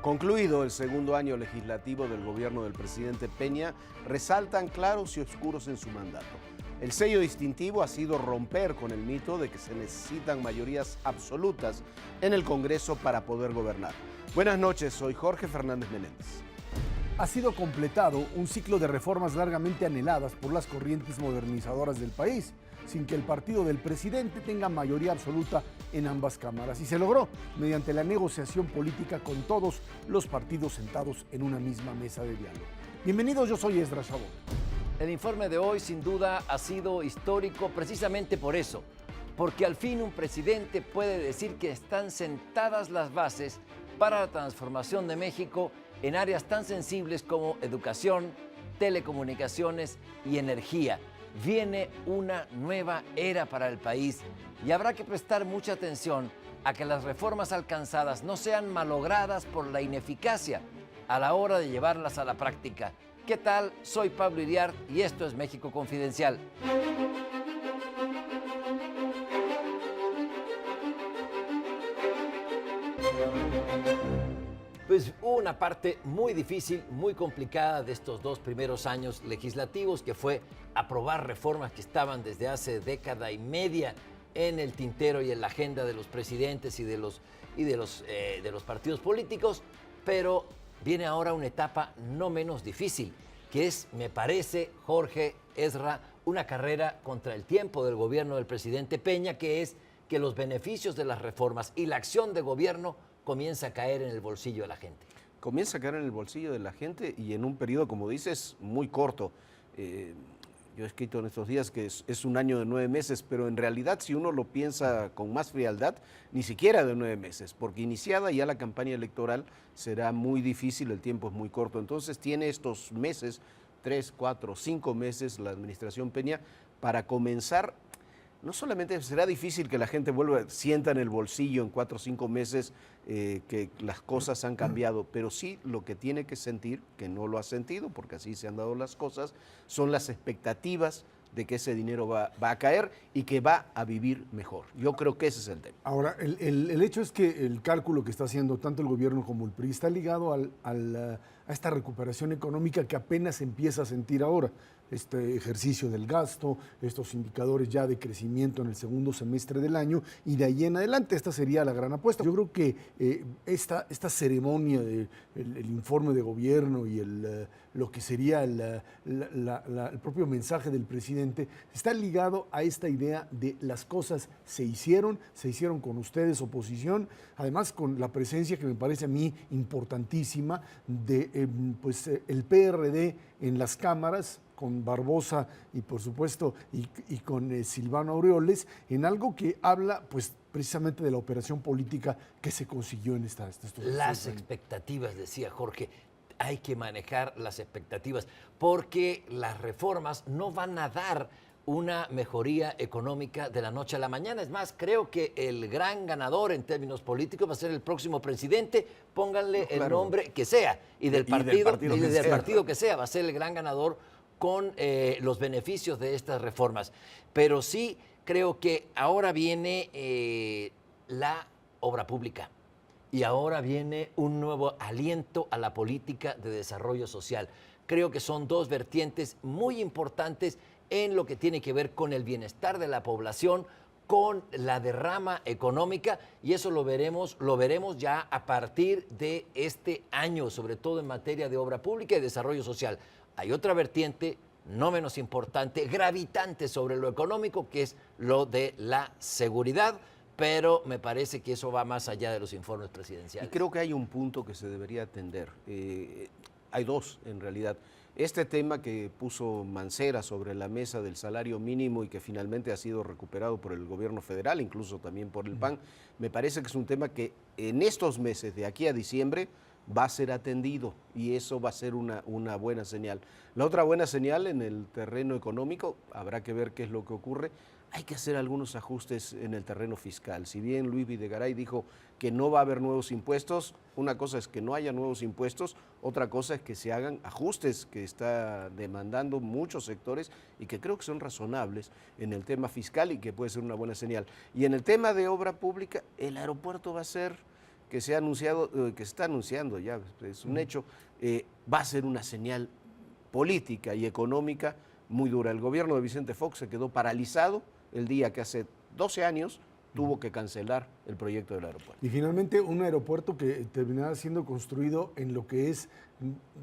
Concluido el segundo año legislativo del gobierno del presidente Peña, resaltan claros y oscuros en su mandato. El sello distintivo ha sido romper con el mito de que se necesitan mayorías absolutas en el Congreso para poder gobernar. Buenas noches, soy Jorge Fernández Menéndez. Ha sido completado un ciclo de reformas largamente anheladas por las corrientes modernizadoras del país, sin que el partido del presidente tenga mayoría absoluta en ambas cámaras. Y se logró mediante la negociación política con todos los partidos sentados en una misma mesa de diálogo. Bienvenidos, yo soy Esdras Chabot. El informe de hoy sin duda ha sido histórico precisamente por eso, porque al fin un presidente puede decir que están sentadas las bases para la transformación de México en áreas tan sensibles como educación, telecomunicaciones y energía. Viene una nueva era para el país y habrá que prestar mucha atención a que las reformas alcanzadas no sean malogradas por la ineficacia a la hora de llevarlas a la práctica. ¿Qué tal? Soy Pablo Iriart y esto es México Confidencial. Pues una parte muy difícil, muy complicada de estos dos primeros años legislativos, que fue aprobar reformas que estaban desde hace década y media en el tintero y en la agenda de los presidentes y de los partidos políticos, pero viene ahora una etapa no menos difícil, que es, me parece, Jorge, Ezra, una carrera contra el tiempo del gobierno del presidente Peña, que es que los beneficios de las reformas y la acción de gobierno comienza a caer en el bolsillo de la gente. Comienza a caer en el bolsillo de la gente y en un periodo, como dices, muy corto. Yo he escrito en estos días que es un año de 9 meses, pero en realidad, si uno lo piensa con más frialdad, ni siquiera de 9 meses, porque iniciada ya la campaña electoral será muy difícil, el tiempo es muy corto. Entonces tiene estos meses, 3, 4, 5 meses la administración Peña para comenzar. No solamente será difícil que la gente sienta en el bolsillo en 4 o 5 meses que las cosas han cambiado, pero sí lo que tiene que sentir, que no lo ha sentido, porque así se han dado las cosas, son las expectativas de que ese dinero va a caer y que va a vivir mejor. Yo creo que ese es el tema. Ahora, el hecho es que el cálculo que está haciendo tanto el gobierno como el PRI está ligado a esta recuperación económica que apenas empieza a sentir ahora. Este ejercicio del gasto, estos indicadores ya de crecimiento en el segundo semestre del año y de ahí en adelante, esta sería la gran apuesta. Yo creo que esta ceremonia del informe de gobierno y lo que sería el propio mensaje del presidente está ligado a esta idea de las cosas se hicieron con ustedes, oposición, además con la presencia que me parece a mí importantísima de el PRD en las cámaras, con Barbosa y por supuesto y con Silvano Aureoles, en algo que habla pues precisamente de la operación política que se consiguió en estos Las expectativas, decía Jorge, hay que manejar las expectativas, porque las reformas no van a dar una mejoría económica de la noche a la mañana. Es más, creo que el gran ganador en términos políticos va a ser el próximo presidente, pónganle el nombre que sea, y del partido que sea, va a ser el gran ganador con los beneficios de estas reformas. Pero sí creo que ahora viene la obra pública y ahora viene un nuevo aliento a la política de desarrollo social. Creo que son dos vertientes muy importantes en lo que tiene que ver con el bienestar de la población, con la derrama económica, y eso lo veremos ya a partir de este año, sobre todo en materia de obra pública y desarrollo social. Hay otra vertiente no menos importante, gravitante sobre lo económico, que es lo de la seguridad, pero me parece que eso va más allá de los informes presidenciales. Y creo que hay un punto que se debería atender. Hay dos, en realidad. Este tema que puso Mancera sobre la mesa del salario mínimo y que finalmente ha sido recuperado por el gobierno federal, incluso también por el PAN, me parece que es un tema que en estos meses, de aquí a diciembre, va a ser atendido y eso va a ser una buena señal. La otra buena señal en el terreno económico, habrá que ver qué es lo que ocurre, hay que hacer algunos ajustes en el terreno fiscal. Si bien Luis Videgaray dijo que no va a haber nuevos impuestos, una cosa es que no haya nuevos impuestos, otra cosa es que se hagan ajustes que está demandando muchos sectores y que creo que son razonables en el tema fiscal y que puede ser una buena señal. Y en el tema de obra pública, el aeropuerto va a ser que se ha anunciado, que se está anunciando ya, es un hecho, va a ser una señal política y económica muy dura. El gobierno de Vicente Fox se quedó paralizado el día que hace 12 años tuvo que cancelar el proyecto del aeropuerto. Y finalmente un aeropuerto que terminará siendo construido en lo que es,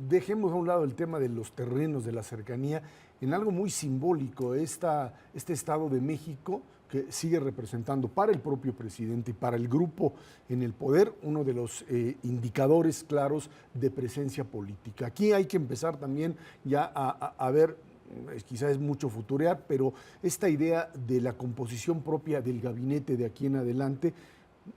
dejemos a un lado el tema de los terrenos, de la cercanía, en algo muy simbólico, este Estado de México que sigue representando para el propio presidente y para el grupo en el poder uno de los indicadores claros de presencia política. Aquí hay que empezar también ya a ver, quizás es mucho futurear, pero esta idea de la composición propia del gabinete de aquí en adelante,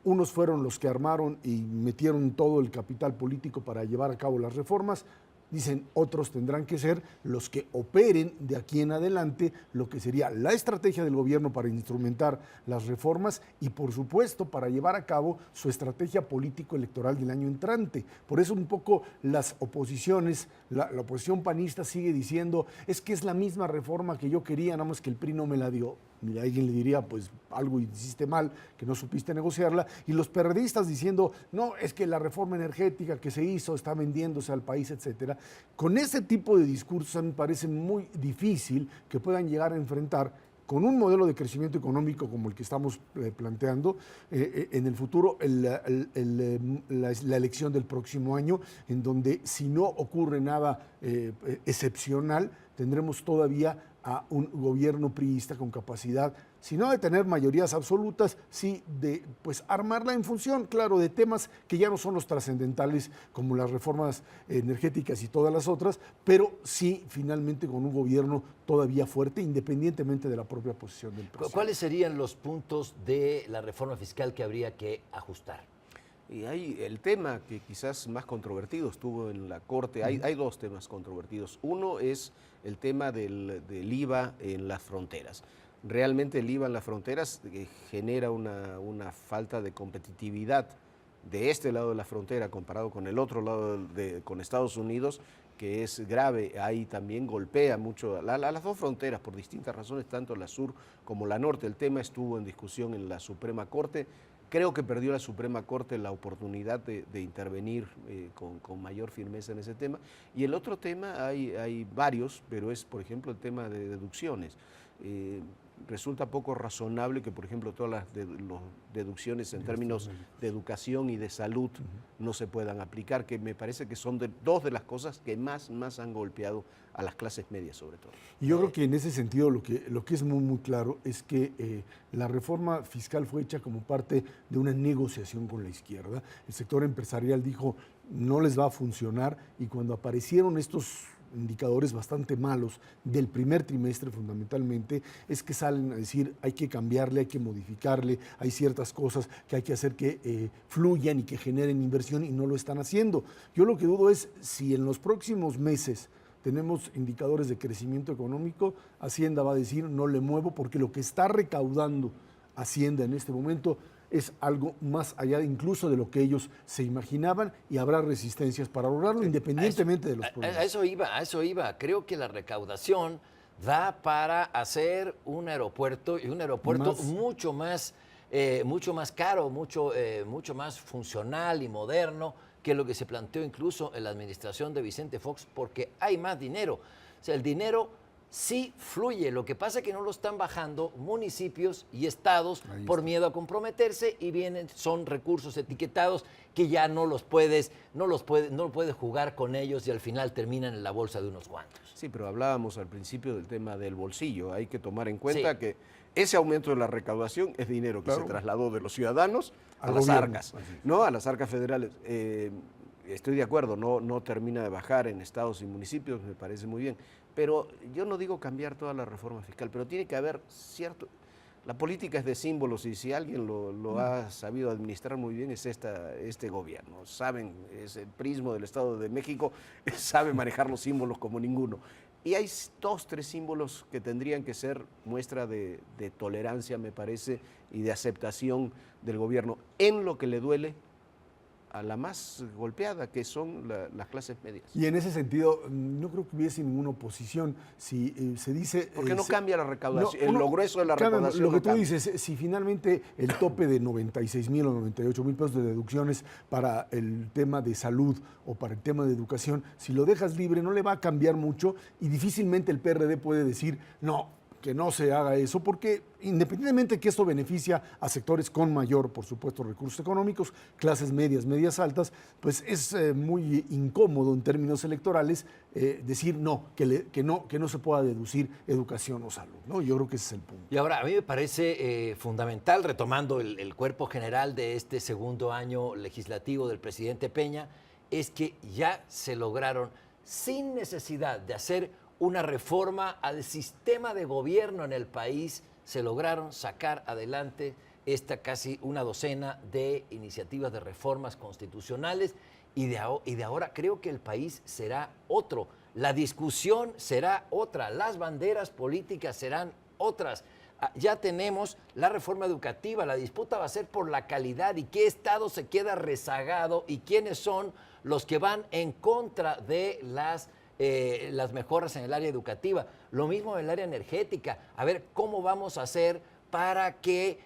unos fueron los que armaron y metieron todo el capital político para llevar a cabo las reformas. Dicen, otros tendrán que ser los que operen de aquí en adelante lo que sería la estrategia del gobierno para instrumentar las reformas y, por supuesto, para llevar a cabo su estrategia político-electoral del año entrante. Por eso un poco las oposiciones, la oposición panista sigue diciendo, es que es la misma reforma que yo quería, nada más que el PRI no me la dio. Mira, alguien le diría, pues algo hiciste mal, que no supiste negociarla, y los periodistas diciendo, no, es que la reforma energética que se hizo está vendiéndose al país, etcétera. Con ese tipo de discursos a mí me parece muy difícil que puedan llegar a enfrentar con un modelo de crecimiento económico como el que estamos planteando en el futuro, la elección del próximo año, en donde si no ocurre nada excepcional, tendremos todavía a un gobierno priista con capacidad, si no de tener mayorías absolutas, sí de pues armarla en función, claro, de temas que ya no son los trascendentales como las reformas energéticas y todas las otras, pero sí finalmente con un gobierno todavía fuerte, independientemente de la propia posición del presidente. ¿Cuáles serían los puntos de la reforma fiscal que habría que ajustar? Y hay el tema que quizás más controvertido estuvo en la Corte, hay dos temas controvertidos. Uno es el tema del IVA en las fronteras. Realmente el IVA en las fronteras genera una falta de competitividad de este lado de la frontera comparado con el otro lado, con Estados Unidos, que es grave. Ahí también golpea mucho a las dos fronteras por distintas razones, tanto la sur como la norte. El tema estuvo en discusión en la Suprema Corte. Creo que perdió la Suprema Corte la oportunidad de intervenir con mayor firmeza en ese tema. Y el otro tema, hay varios, pero es, por ejemplo, el tema de deducciones. Resulta poco razonable que, por ejemplo, todas las deducciones en términos de educación y de salud no se puedan aplicar, que me parece que son dos de las cosas que más han golpeado a las clases medias, sobre todo. Y yo creo que en ese sentido lo que es muy claro es que la reforma fiscal fue hecha como parte de una negociación con la izquierda. El sector empresarial dijo, no les va a funcionar, y cuando aparecieron estos indicadores bastante malos del primer trimestre fundamentalmente, es que salen a decir hay que cambiarle, hay que modificarle, hay ciertas cosas que hay que hacer que fluyan y que generen inversión, y no lo están haciendo. Yo lo que dudo es si en los próximos meses tenemos indicadores de crecimiento económico, Hacienda va a decir no le muevo, porque lo que está recaudando Hacienda en este momento es algo más allá incluso de lo que ellos se imaginaban, y habrá resistencias para lograrlo independientemente de los problemas. A eso iba. Creo que la recaudación da para hacer un aeropuerto, y un aeropuerto mucho más caro, mucho más funcional y moderno que lo que se planteó incluso en la administración de Vicente Fox, porque hay más dinero. O sea, el dinero sí fluye, lo que pasa es que no lo están bajando municipios y estados por miedo a comprometerse, y son recursos etiquetados que ya no puedes jugar con ellos, y al final terminan en la bolsa de unos cuantos. Sí, pero hablábamos al principio del tema del bolsillo. Hay que tomar en cuenta que ese aumento de la recaudación es dinero que se trasladó de los ciudadanos a las arcas, ¿no? A las arcas federales. Estoy de acuerdo, no termina de bajar en estados y municipios, me parece muy bien. Pero yo no digo cambiar toda la reforma fiscal, pero tiene que haber cierto... La política es de símbolos, y si alguien lo ha sabido administrar muy bien es este gobierno. Saben, es el prismo del Estado de México, sabe manejar los símbolos como ninguno. Y hay 2, 3 símbolos que tendrían que ser muestra de tolerancia, me parece, y de aceptación del gobierno en lo que le duele a la más golpeada, que son las clases medias. Y en ese sentido, no creo que hubiese ninguna oposición si se dice... Porque no cambia la recaudación, no, lo grueso de la cambia, recaudación. lo que no tú cambia. dices, si finalmente el tope de 96,000 o 98,000 pesos de deducciones para el tema de salud o para el tema de educación, si lo dejas libre no le va a cambiar mucho y difícilmente el PRD puede decir, no, que no se haga eso, porque independientemente de que esto beneficia a sectores con mayor, por supuesto, recursos económicos, clases medias, medias altas, pues es muy incómodo en términos electorales decir no, que no se pueda deducir educación o salud, ¿no? Yo creo que ese es el punto. Y ahora, a mí me parece fundamental, retomando el cuerpo general de este segundo año legislativo del presidente Peña, es que ya se lograron, sin necesidad de hacer una reforma al sistema de gobierno en el país, se lograron sacar adelante esta casi una docena de iniciativas de reformas constitucionales y de ahora creo que el país será otro, la discusión será otra, las banderas políticas serán otras. Ya tenemos la reforma educativa, la disputa va a ser por la calidad y qué estado se queda rezagado y quiénes son los que van en contra de las mejoras en el área educativa, lo mismo en el área energética, a ver cómo vamos a hacer para que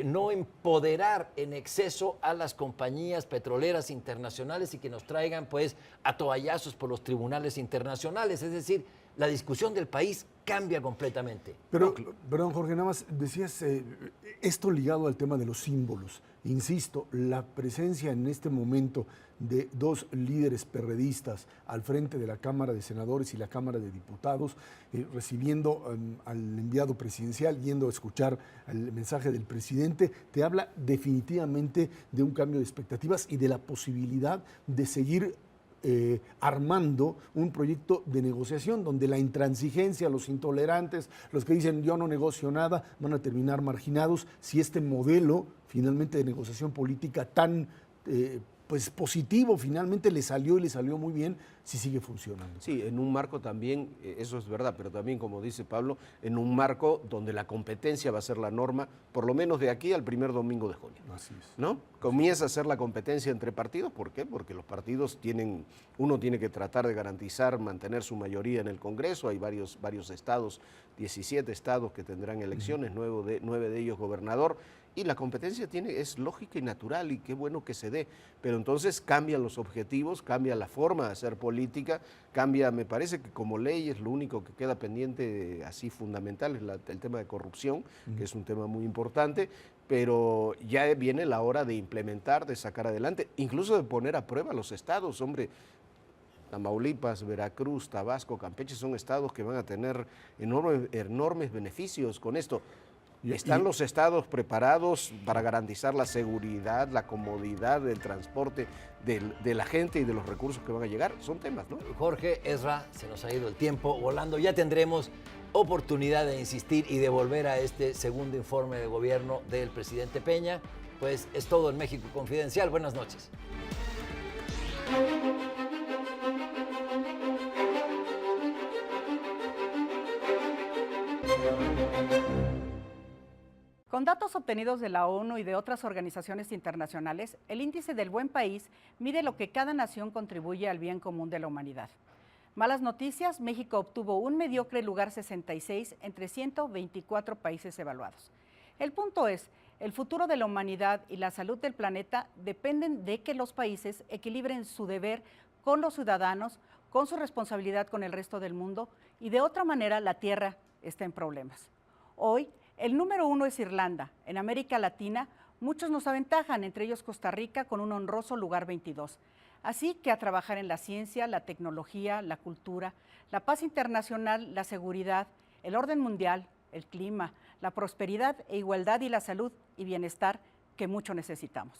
no empoderar en exceso a las compañías petroleras internacionales y que nos traigan pues a toallazos por los tribunales internacionales, es decir, la discusión del país cambia completamente. Pero, perdón, Jorge, nada más decías esto ligado al tema de los símbolos. Insisto, la presencia en este momento de dos líderes perredistas al frente de la Cámara de Senadores y la Cámara de Diputados, recibiendo al enviado presidencial, yendo a escuchar el mensaje del presidente, te habla definitivamente de un cambio de expectativas y de la posibilidad de seguir armando un proyecto de negociación donde la intransigencia, los intolerantes, los que dicen yo no negocio nada, van a terminar marginados si este modelo finalmente de negociación política tan pues positivo finalmente le salió y le salió muy bien si sigue funcionando. Sí, en un marco también, eso es verdad, pero también, como dice Pablo, en un marco donde la competencia va a ser la norma, por lo menos de aquí al primer domingo de junio. Así es. ¿No? Comienza a ser la competencia entre partidos, ¿por qué? Porque los partidos uno tiene que tratar de garantizar, mantener su mayoría en el Congreso, hay varios estados, 17 estados que tendrán elecciones, 9 de ellos gobernador, y la competencia es lógica y natural y qué bueno que se dé, pero entonces cambian los objetivos, cambia la forma de hacer política, cambia, me parece que como ley es lo único que queda pendiente así fundamental, es el tema de corrupción, que es un tema muy importante, pero ya viene la hora de implementar, de sacar adelante, incluso de poner a prueba los estados, hombre. Tamaulipas, Veracruz, Tabasco, Campeche son estados que van a tener enormes beneficios con esto. ¿Están los estados preparados para garantizar la seguridad, la comodidad del transporte de la gente y de los recursos que van a llegar? Son temas, ¿no? Jorge, Ezra, se nos ha ido el tiempo volando. Ya tendremos oportunidad de insistir y de volver a este segundo informe de gobierno del presidente Peña. Pues es todo en México Confidencial. Buenas noches. Con datos obtenidos de la ONU y de otras organizaciones internacionales, el índice del buen país mide lo que cada nación contribuye al bien común de la humanidad. Malas noticias, México obtuvo un mediocre lugar 66 entre 124 países evaluados. El punto es, el futuro de la humanidad y la salud del planeta dependen de que los países equilibren su deber con los ciudadanos, con su responsabilidad con el resto del mundo, y de otra manera la Tierra está en problemas. Hoy, el número 1 es Irlanda. En América Latina, muchos nos aventajan, entre ellos Costa Rica, con un honroso lugar 22. Así que a trabajar en la ciencia, la tecnología, la cultura, la paz internacional, la seguridad, el orden mundial, el clima, la prosperidad e igualdad y la salud y bienestar que mucho necesitamos.